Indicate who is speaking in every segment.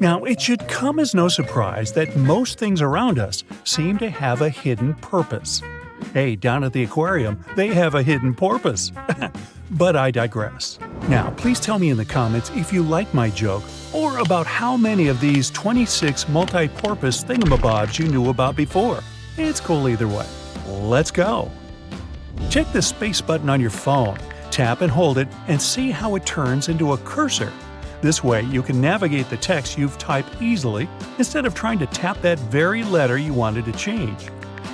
Speaker 1: Now, it should come as no surprise that most things around us seem to have a hidden purpose. Hey, down at the aquarium, they have a hidden porpoise. But I digress. Now, please tell me in the comments if you like my joke or about how many of these 26 multi-porpoise thingamabobs you knew about before. It's cool either way. Let's go! Check the space button on your phone, tap and hold it, and see how it turns into a cursor. This way, you can navigate the text you've typed easily instead of trying to tap that very letter you wanted to change.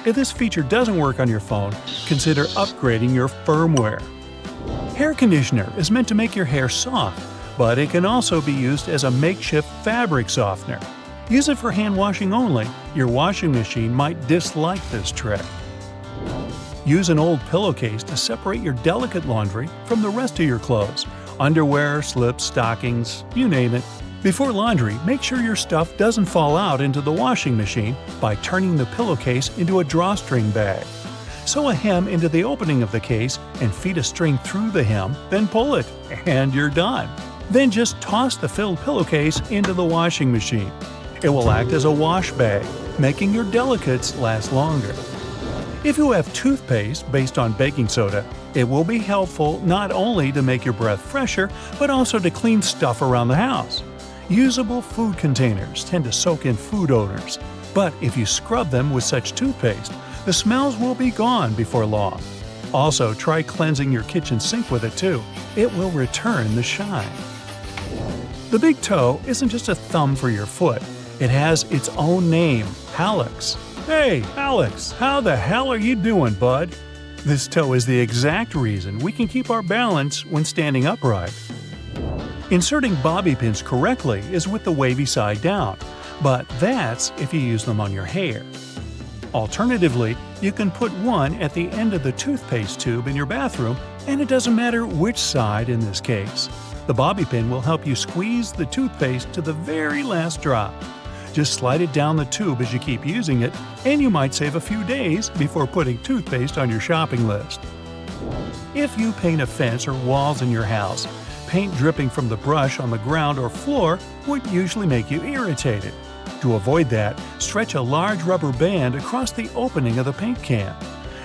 Speaker 1: If this feature doesn't work on your phone, consider upgrading your firmware. Hair conditioner is meant to make your hair soft, but it can also be used as a makeshift fabric softener. Use it for hand washing only. Your washing machine might dislike this trick. Use an old pillowcase to separate your delicate laundry from the rest of your clothes. Underwear, slips, stockings, you name it. Before laundry, make sure your stuff doesn't fall out into the washing machine by turning the pillowcase into a drawstring bag. Sew a hem into the opening of the case and feed a string through the hem, then pull it, and you're done. Then just toss the filled pillowcase into the washing machine. It will act as a wash bag, making your delicates last longer. If you have toothpaste based on baking soda, it will be helpful not only to make your breath fresher, but also to clean stuff around the house. Usable food containers tend to soak in food odors, but if you scrub them with such toothpaste, the smells will be gone before long. Also, try cleansing your kitchen sink with it too. It will return the shine. The big toe isn't just a thumb for your foot. It has its own name, hallux. Hey, Alex, how the hell are you doing, bud? This toe is the exact reason we can keep our balance when standing upright. Inserting bobby pins correctly is with the wavy side down, but that's if you use them on your hair. Alternatively, you can put one at the end of the toothpaste tube in your bathroom, and it doesn't matter which side in this case. The bobby pin will help you squeeze the toothpaste to the very last drop. Just slide it down the tube as you keep using it, and you might save a few days before putting toothpaste on your shopping list. If you paint a fence or walls in your house, paint dripping from the brush on the ground or floor would usually make you irritated. To avoid that, stretch a large rubber band across the opening of the paint can.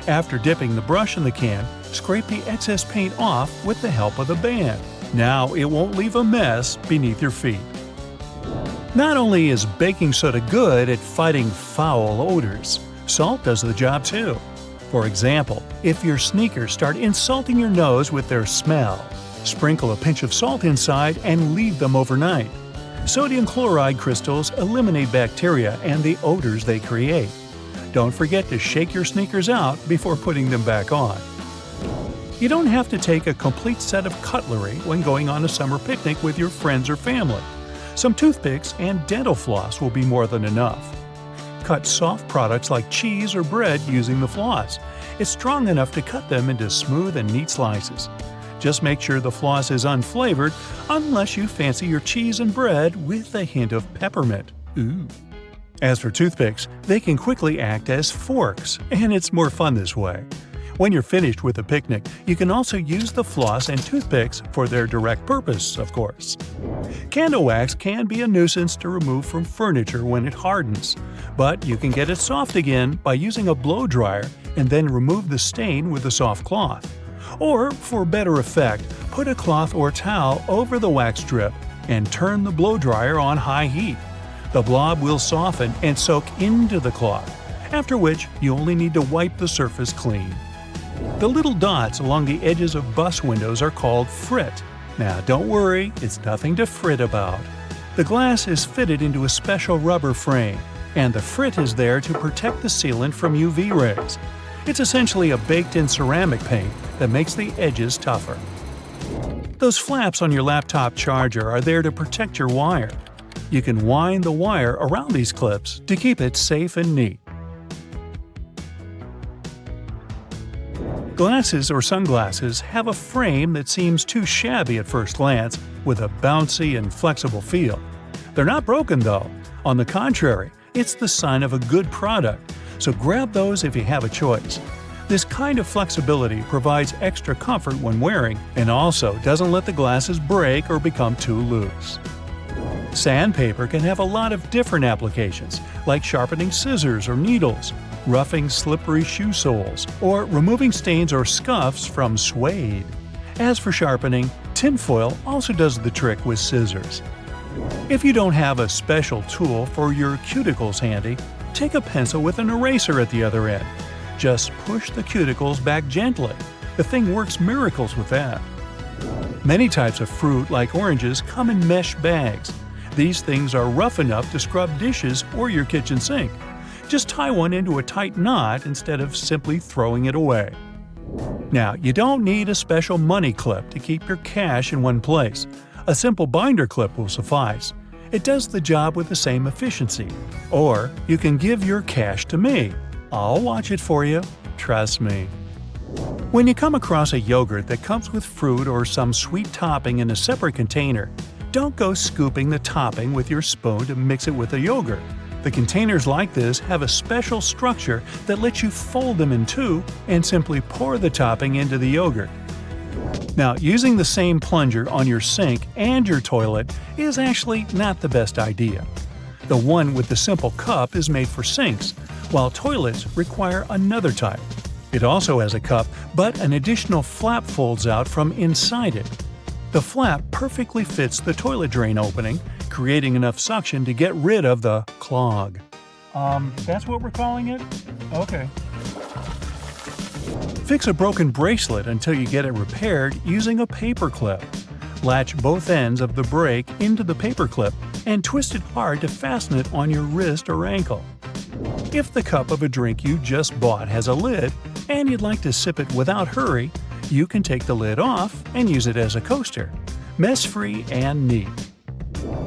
Speaker 1: After dipping the brush in the can, scrape the excess paint off with the help of the band. Now it won't leave a mess beneath your feet. Not only is baking soda good at fighting foul odors, salt does the job too. For example, if your sneakers start insulting your nose with their smell, sprinkle a pinch of salt inside and leave them overnight. Sodium chloride crystals eliminate bacteria and the odors they create. Don't forget to shake your sneakers out before putting them back on. You don't have to take a complete set of cutlery when going on a summer picnic with your friends or family. Some toothpicks and dental floss will be more than enough. Cut soft products like cheese or bread using the floss. It's strong enough to cut them into smooth and neat slices. Just make sure the floss is unflavored unless you fancy your cheese and bread with a hint of peppermint. Ooh. As for toothpicks, they can quickly act as forks, and it's more fun this way. When you're finished with a picnic, you can also use the floss and toothpicks for their direct purpose, of course. Candle wax can be a nuisance to remove from furniture when it hardens, but you can get it soft again by using a blow dryer and then remove the stain with a soft cloth. Or, for better effect, put a cloth or towel over the wax strip and turn the blow dryer on high heat. The blob will soften and soak into the cloth, after which you only need to wipe the surface clean. The little dots along the edges of bus windows are called frit. Now don't worry, it's nothing to fret about. The glass is fitted into a special rubber frame, and the frit is there to protect the sealant from UV rays. It's essentially a baked-in ceramic paint that makes the edges tougher. Those flaps on your laptop charger are there to protect your wire. You can wind the wire around these clips to keep it safe and neat. Glasses or sunglasses have a frame that seems too shabby at first glance, with a bouncy and flexible feel. They're not broken though. On the contrary, it's the sign of a good product, so grab those if you have a choice. This kind of flexibility provides extra comfort when wearing and also doesn't let the glasses break or become too loose. Sandpaper can have a lot of different applications, like sharpening scissors or needles, roughing slippery shoe soles, or removing stains or scuffs from suede. As for sharpening, tinfoil also does the trick with scissors. If you don't have a special tool for your cuticles handy, take a pencil with an eraser at the other end. Just push the cuticles back gently. The thing works miracles with that. Many types of fruit, like oranges, come in mesh bags. These things are rough enough to scrub dishes or your kitchen sink. Just tie one into a tight knot instead of simply throwing it away. Now, you don't need a special money clip to keep your cash in one place. A simple binder clip will suffice. It does the job with the same efficiency. Or you can give your cash to me. I'll watch it for you. Trust me. When you come across a yogurt that comes with fruit or some sweet topping in a separate container, don't go scooping the topping with your spoon to mix it with the yogurt. The containers like this have a special structure that lets you fold them in two and simply pour the topping into the yogurt. Now, using the same plunger on your sink and your toilet is actually not the best idea. The one with the simple cup is made for sinks, while toilets require another type. It also has a cup, but an additional flap folds out from inside it. The flap perfectly fits the toilet drain opening, creating enough suction to get rid of the clog. That's what we're calling it? Okay. Fix a broken bracelet until you get it repaired using a paper clip. Latch both ends of the brake into the paper clip and twist it hard to fasten it on your wrist or ankle. If the cup of a drink you just bought has a lid and you'd like to sip it without hurry, you can take the lid off and use it as a coaster. Mess-free and neat.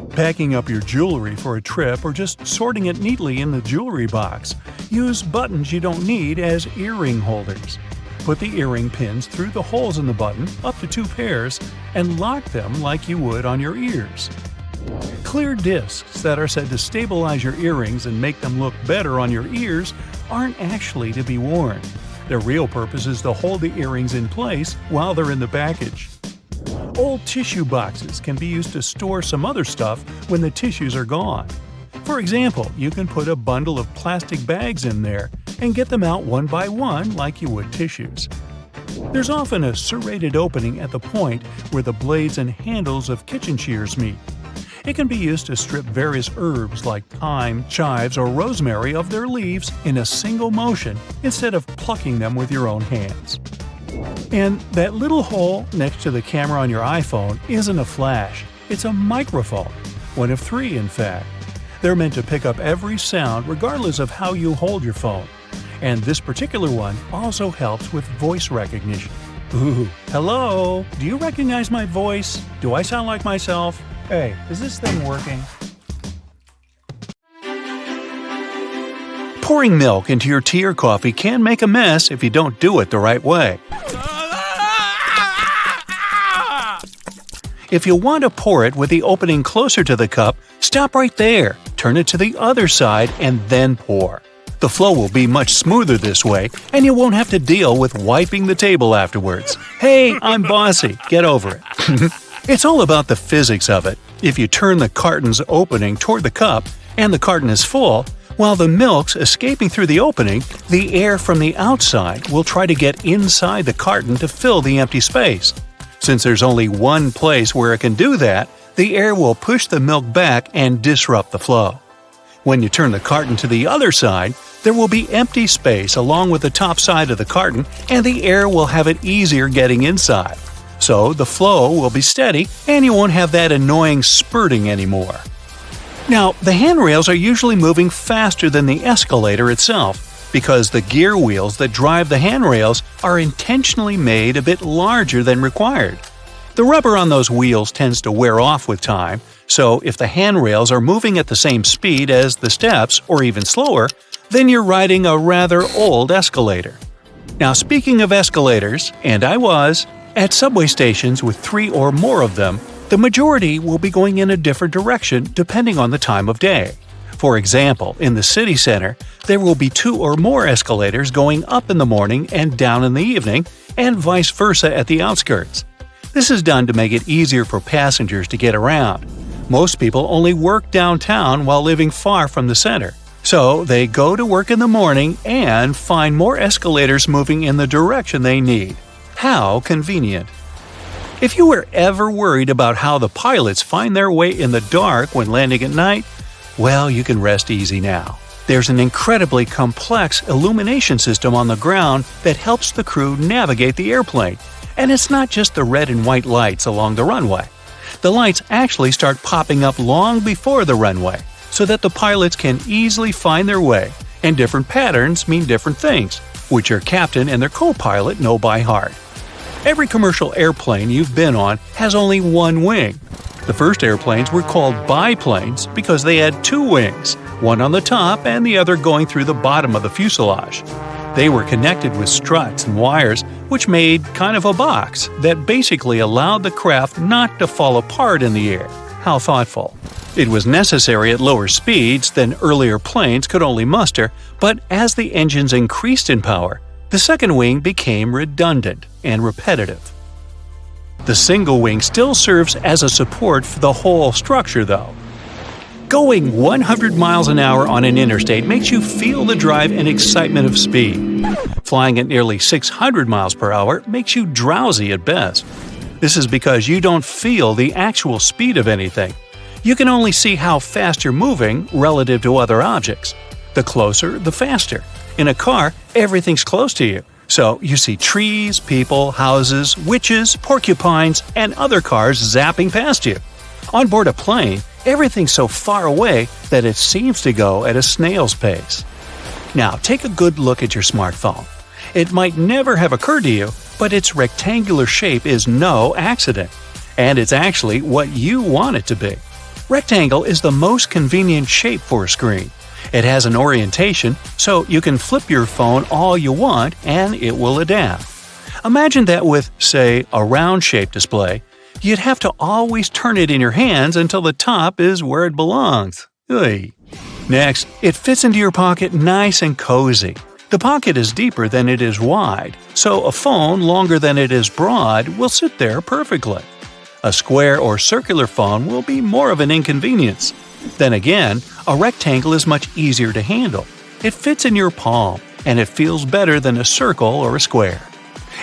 Speaker 1: Packing up your jewelry for a trip or just sorting it neatly in the jewelry box, use buttons you don't need as earring holders. Put the earring pins through the holes in the button, up to 2 pairs, and lock them like you would on your ears. Clear discs that are said to stabilize your earrings and make them look better on your ears aren't actually to be worn. Their real purpose is to hold the earrings in place while they're in the package. Old tissue boxes can be used to store some other stuff when the tissues are gone. For example, you can put a bundle of plastic bags in there and get them out one by one like you would tissues. There's often a serrated opening at the point where the blades and handles of kitchen shears meet. It can be used to strip various herbs like thyme, chives, or rosemary of their leaves in a single motion instead of plucking them with your own hands. And that little hole next to the camera on your iPhone isn't a flash, it's a microphone. One of 3, in fact. They're meant to pick up every sound regardless of how you hold your phone. And this particular one also helps with voice recognition. Ooh, hello? Do you recognize my voice? Do I sound like myself? Hey, is this thing working? Pouring milk into your tea or coffee can make a mess if you don't do it the right way. If you want to pour it with the opening closer to the cup, stop right there, turn it to the other side, and then pour. The flow will be much smoother this way, and you won't have to deal with wiping the table afterwards. Hey, I'm bossy. Get over it. It's all about the physics of it. If you turn the carton's opening toward the cup, and the carton is full, while the milk's escaping through the opening, the air from the outside will try to get inside the carton to fill the empty space. Since there's only one place where it can do that, the air will push the milk back and disrupt the flow. When you turn the carton to the other side, there will be empty space along with the top side of the carton, and the air will have it easier getting inside. So the flow will be steady, and you won't have that annoying spurting anymore. Now, the handrails are usually moving faster than the escalator itself, because the gear wheels that drive the handrails are intentionally made a bit larger than required. The rubber on those wheels tends to wear off with time, so if the handrails are moving at the same speed as the steps, or even slower, then you're riding a rather old escalator. Now, speaking of escalators, and I was, at subway stations with 3 or more of them, the majority will be going in a different direction depending on the time of day. For example, in the city center, there will be 2 or more escalators going up in the morning and down in the evening, and vice versa at the outskirts. This is done to make it easier for passengers to get around. Most people only work downtown while living far from the center. So they go to work in the morning and find more escalators moving in the direction they need. How convenient. If you were ever worried about how the pilots find their way in the dark when landing at night, well, you can rest easy now. There's an incredibly complex illumination system on the ground that helps the crew navigate the airplane. And it's not just the red and white lights along the runway. The lights actually start popping up long before the runway, so that the pilots can easily find their way, and different patterns mean different things, which your captain and their co-pilot know by heart. Every commercial airplane you've been on has only one wing. The first airplanes were called biplanes because they had two wings, one on the top and the other going through the bottom of the fuselage. They were connected with struts and wires, which made kind of a box that basically allowed the craft not to fall apart in the air. How thoughtful. It was necessary at lower speeds than earlier planes could only muster, but as the engines increased in power, the second wing became redundant and repetitive. The single wing still serves as a support for the whole structure, though. Going 100 miles an hour on an interstate makes you feel the drive and excitement of speed. Flying at nearly 600 miles per hour makes you drowsy at best. This is because you don't feel the actual speed of anything. You can only see how fast you're moving relative to other objects. The closer, the faster. In a car, everything's close to you, so you see trees, people, houses, witches, porcupines, and other cars zapping past you. On board a plane, everything's so far away that it seems to go at a snail's pace. Now, take a good look at your smartphone. It might never have occurred to you, but its rectangular shape is no accident. And it's actually what you want it to be. Rectangle is the most convenient shape for a screen. It has an orientation, so you can flip your phone all you want and it will adapt. Imagine that with, say, a round-shaped display, you'd have to always turn it in your hands until the top is where it belongs. Oy. Next, it fits into your pocket nice and cozy. The pocket is deeper than it is wide, so a phone longer than it is broad will sit there perfectly. A square or circular phone will be more of an inconvenience. Then again, a rectangle is much easier to handle. It fits in your palm, and it feels better than a circle or a square.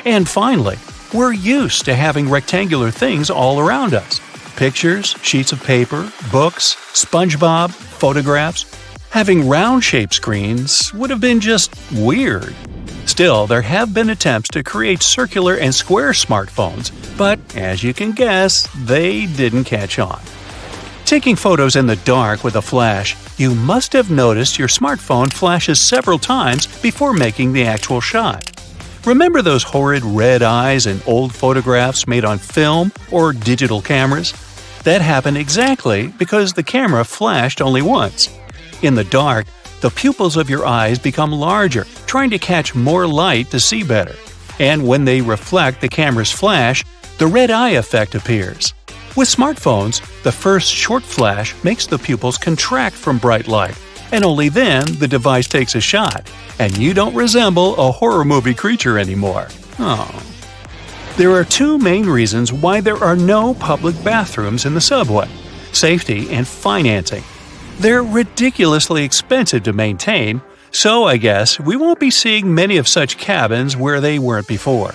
Speaker 1: And finally, we're used to having rectangular things all around us. Pictures, sheets of paper, books, SpongeBob, photographs. Having round-shaped screens would have been just weird. Still, there have been attempts to create circular and square smartphones, but as you can guess, they didn't catch on. Taking photos in the dark with a flash, you must have noticed your smartphone flashes several times before making the actual shot. Remember those horrid red eyes in old photographs made on film or digital cameras? That happened exactly because the camera flashed only once. In the dark, the pupils of your eyes become larger, trying to catch more light to see better. And when they reflect the camera's flash, the red eye effect appears. With smartphones, the first short flash makes the pupils contract from bright light, and only then the device takes a shot, and you don't resemble a horror movie creature anymore. Oh. There are two main reasons why there are no public bathrooms in the subway: safety and financing. They're ridiculously expensive to maintain, so I guess we won't be seeing many of such cabins where they weren't before.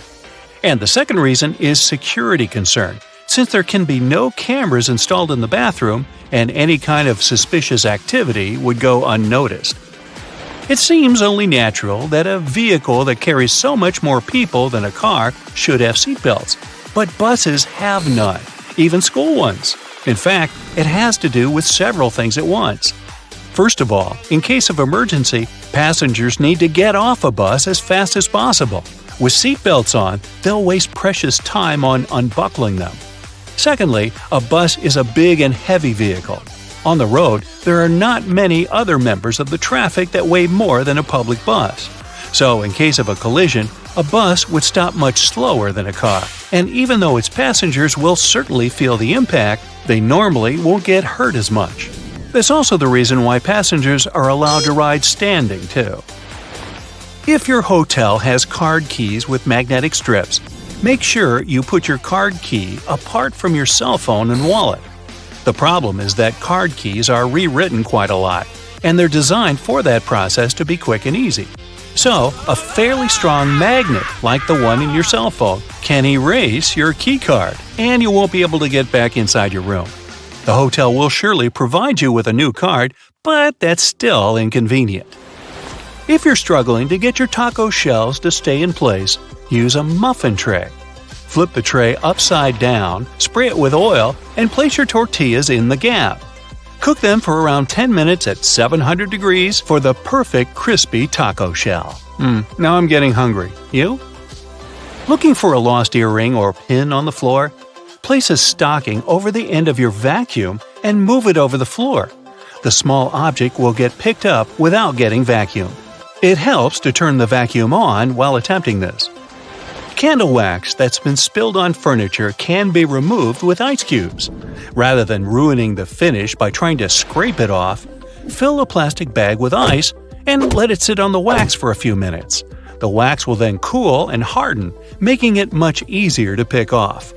Speaker 1: And the second reason is security concern, since there can be no cameras installed in the bathroom and any kind of suspicious activity would go unnoticed. It seems only natural that a vehicle that carries so much more people than a car should have seatbelts, but buses have none, even school ones. In fact, it has to do with several things at once. First of all, in case of emergency, passengers need to get off a bus as fast as possible. With seatbelts on, they'll waste precious time on unbuckling them. Secondly, a bus is a big and heavy vehicle. On the road, there are not many other members of the traffic that weigh more than a public bus. So, in case of a collision, a bus would stop much slower than a car, and even though its passengers will certainly feel the impact, they normally won't get hurt as much. That's also the reason why passengers are allowed to ride standing, too. If your hotel has card keys with magnetic strips, make sure you put your card key apart from your cell phone and wallet. The problem is that card keys are rewritten quite a lot, and they're designed for that process to be quick and easy. So, a fairly strong magnet, like the one in your cell phone, can erase your key card, and you won't be able to get back inside your room. The hotel will surely provide you with a new card, but that's still inconvenient. If you're struggling to get your taco shells to stay in place, use a muffin tray. Flip the tray upside down, spray it with oil, and place your tortillas in the gap. Cook them for around 10 minutes at 700 degrees for the perfect crispy taco shell. Now I'm getting hungry. You? Looking for a lost earring or pin on the floor? Place a stocking over the end of your vacuum and move it over the floor. The small object will get picked up without getting vacuumed. It helps to turn the vacuum on while attempting this. Candle wax that's been spilled on furniture can be removed with ice cubes. Rather than ruining the finish by trying to scrape it off, fill a plastic bag with ice and let it sit on the wax for a few minutes. The wax will then cool and harden, making it much easier to pick off.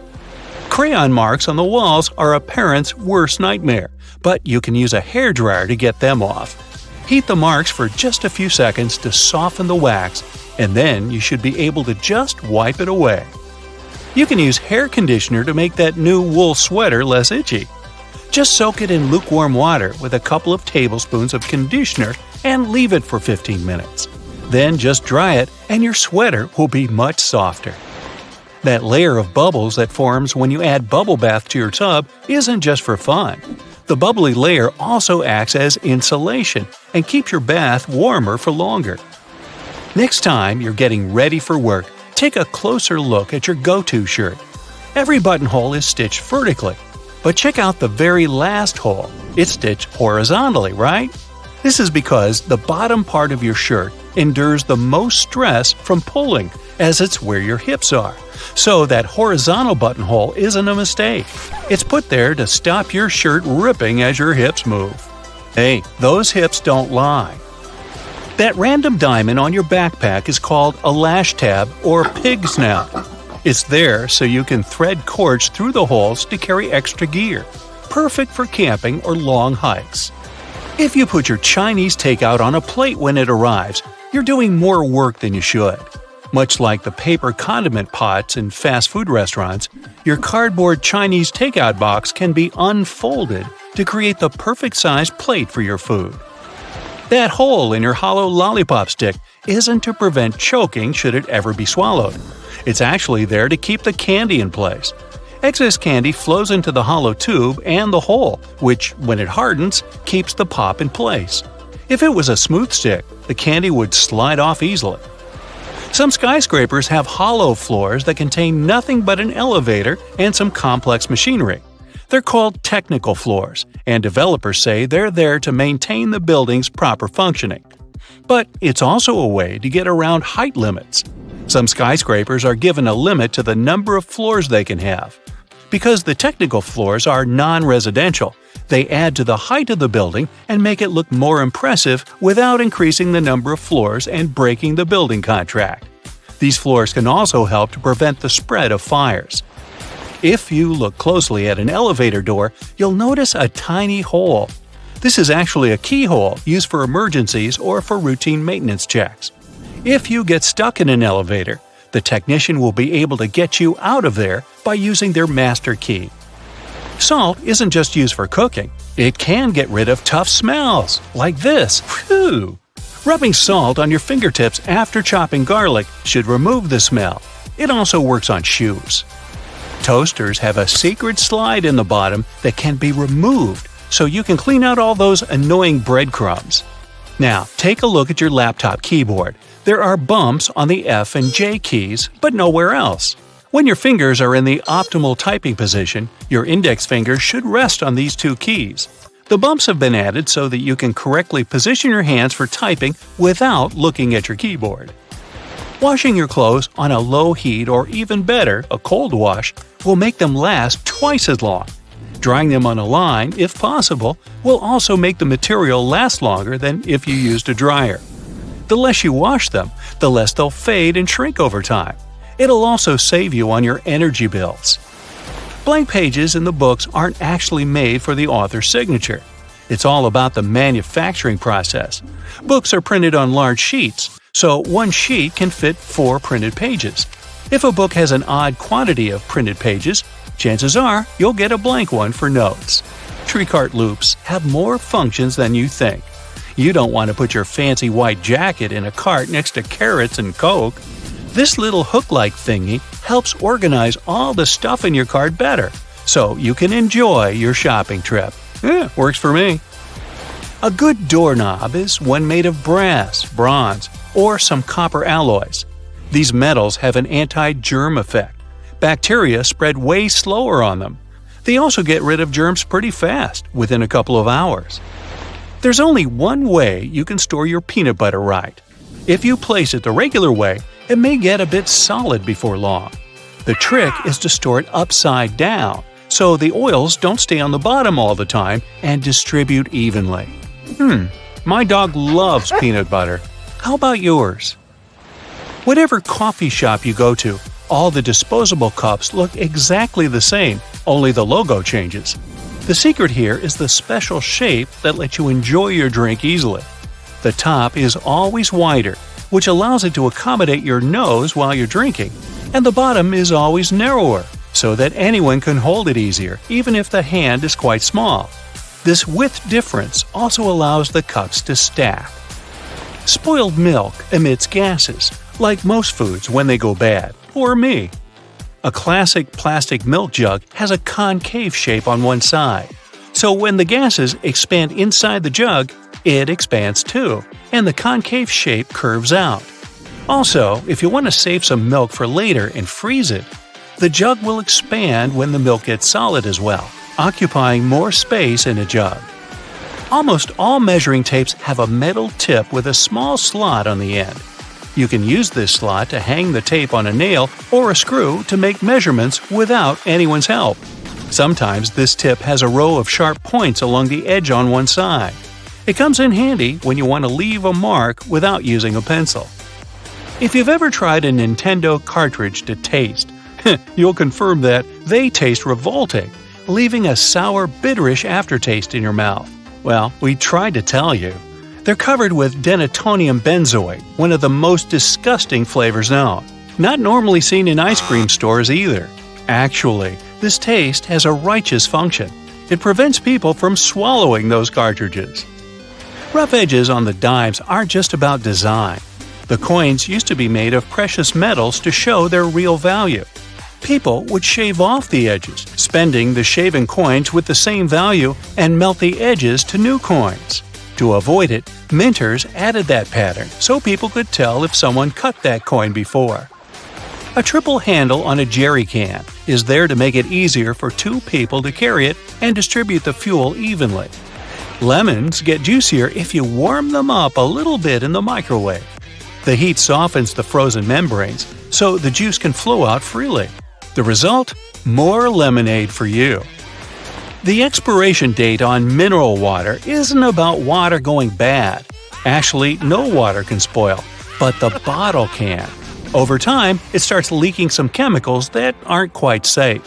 Speaker 1: Crayon marks on the walls are a parent's worst nightmare, but you can use a hairdryer to get them off. Heat the marks for just a few seconds to soften the wax, and then you should be able to just wipe it away. You can use hair conditioner to make that new wool sweater less itchy. Just soak it in lukewarm water with a couple of tablespoons of conditioner and leave it for 15 minutes. Then just dry it and your sweater will be much softer. That layer of bubbles that forms when you add bubble bath to your tub isn't just for fun. The bubbly layer also acts as insulation and keeps your bath warmer for longer. Next time you're getting ready for work, take a closer look at your go-to shirt. Every buttonhole is stitched vertically, but check out the very last hole. It's stitched horizontally, right? This is because the bottom part of your shirt endures the most stress from pulling, as it's where your hips are. So that horizontal buttonhole isn't a mistake. It's put there to stop your shirt ripping as your hips move. Hey, those hips don't lie. That random diamond on your backpack is called a lash tab or pig snout. It's there so you can thread cords through the holes to carry extra gear. Perfect for camping or long hikes. If you put your Chinese takeout on a plate when it arrives, you're doing more work than you should. Much like the paper condiment pots in fast food restaurants, your cardboard Chinese takeout box can be unfolded to create the perfect sized plate for your food. That hole in your hollow lollipop stick isn't to prevent choking should it ever be swallowed. It's actually there to keep the candy in place. Excess candy flows into the hollow tube and the hole, which, when it hardens, keeps the pop in place. If it was a smooth stick, the candy would slide off easily. Some skyscrapers have hollow floors that contain nothing but an elevator and some complex machinery. They're called technical floors, and developers say they're there to maintain the building's proper functioning. But it's also a way to get around height limits. Some skyscrapers are given a limit to the number of floors they can have. Because the technical floors are non-residential, they add to the height of the building and make it look more impressive without increasing the number of floors and breaking the building contract. These floors can also help to prevent the spread of fires. If you look closely at an elevator door, you'll notice a tiny hole. This is actually a keyhole used for emergencies or for routine maintenance checks. If you get stuck in an elevator, the technician will be able to get you out of there by using their master key. Salt isn't just used for cooking. It can get rid of tough smells, like this. Whew! Rubbing salt on your fingertips after chopping garlic should remove the smell. It also works on shoes. Toasters have a secret slide in the bottom that can be removed so you can clean out all those annoying breadcrumbs. Now, take a look at your laptop keyboard. There are bumps on the F and J keys, but nowhere else. When your fingers are in the optimal typing position, your index finger should rest on these two keys. The bumps have been added so that you can correctly position your hands for typing without looking at your keyboard. Washing your clothes on a low heat or even better, a cold wash, will make them last twice as long. Drying them on a line, if possible, will also make the material last longer than if you used a dryer. The less you wash them, the less they'll fade and shrink over time. It'll also save you on your energy bills. Blank pages in the books aren't actually made for the author's signature. It's all about the manufacturing process. Books are printed on large sheets, so one sheet can fit 4 printed pages. If a book has an odd quantity of printed pages, chances are you'll get a blank one for notes. Tree cart loops have more functions than you think. You don't want to put your fancy white jacket in a cart next to carrots and Coke. This little hook-like thingy helps organize all the stuff in your cart better, so you can enjoy your shopping trip. Works for me. A good doorknob is one made of brass, bronze, or some copper alloys. These metals have an anti-germ effect. Bacteria spread way slower on them. They also get rid of germs pretty fast, within a couple of hours. There's only one way you can store your peanut butter right. If you place it the regular way, it may get a bit solid before long. The trick is to store it upside down, so the oils don't stay on the bottom all the time and distribute evenly. My dog loves peanut butter. How about yours? Whatever coffee shop you go to, all the disposable cups look exactly the same, only the logo changes. The secret here is the special shape that lets you enjoy your drink easily. The top is always wider, which allows it to accommodate your nose while you're drinking, and the bottom is always narrower, so that anyone can hold it easier, even if the hand is quite small. This width difference also allows the cups to stack. Spoiled milk emits gases, like most foods when they go bad, or me. A classic plastic milk jug has a concave shape on one side, so when the gases expand inside the jug, it expands too, and the concave shape curves out. Also, if you want to save some milk for later and freeze it, the jug will expand when the milk gets solid as well, occupying more space in a jug. Almost all measuring tapes have a metal tip with a small slot on the end. You can use this slot to hang the tape on a nail or a screw to make measurements without anyone's help. Sometimes this tip has a row of sharp points along the edge on one side. It comes in handy when you want to leave a mark without using a pencil. If you've ever tried a Nintendo cartridge to taste, you'll confirm that they taste revolting, leaving a sour, bitterish aftertaste in your mouth. Well, we tried to tell you. They're covered with denatonium benzoate, one of the most disgusting flavors known. Not normally seen in ice cream stores either. Actually, this taste has a righteous function. It prevents people from swallowing those cartridges. Rough edges on the dimes aren't just about design. The coins used to be made of precious metals to show their real value. People would shave off the edges, spending the shaven coins with the same value and melt the edges to new coins. To avoid it, minters added that pattern so people could tell if someone cut that coin before. A triple handle on a jerry can is there to make it easier for 2 people to carry it and distribute the fuel evenly. Lemons get juicier if you warm them up a little bit in the microwave. The heat softens the frozen membranes, so the juice can flow out freely. The result? More lemonade for you. The expiration date on mineral water isn't about water going bad. Actually, no water can spoil, but the bottle can. Over time, it starts leaking some chemicals that aren't quite safe.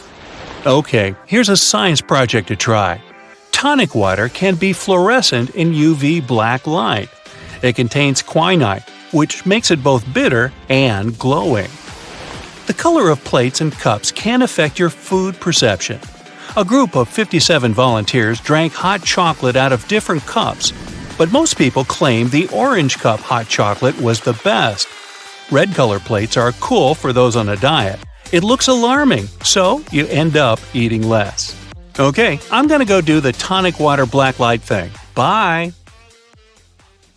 Speaker 1: Okay, here's a science project to try. Tonic water can be fluorescent in UV black light. It contains quinine, which makes it both bitter and glowing. The color of plates and cups can affect your food perception. A group of 57 volunteers drank hot chocolate out of different cups, but most people claim the orange cup hot chocolate was the best. Red color plates are cool for those on a diet. It looks alarming, so you end up eating less. Okay, I'm gonna go do the tonic water black light thing. Bye!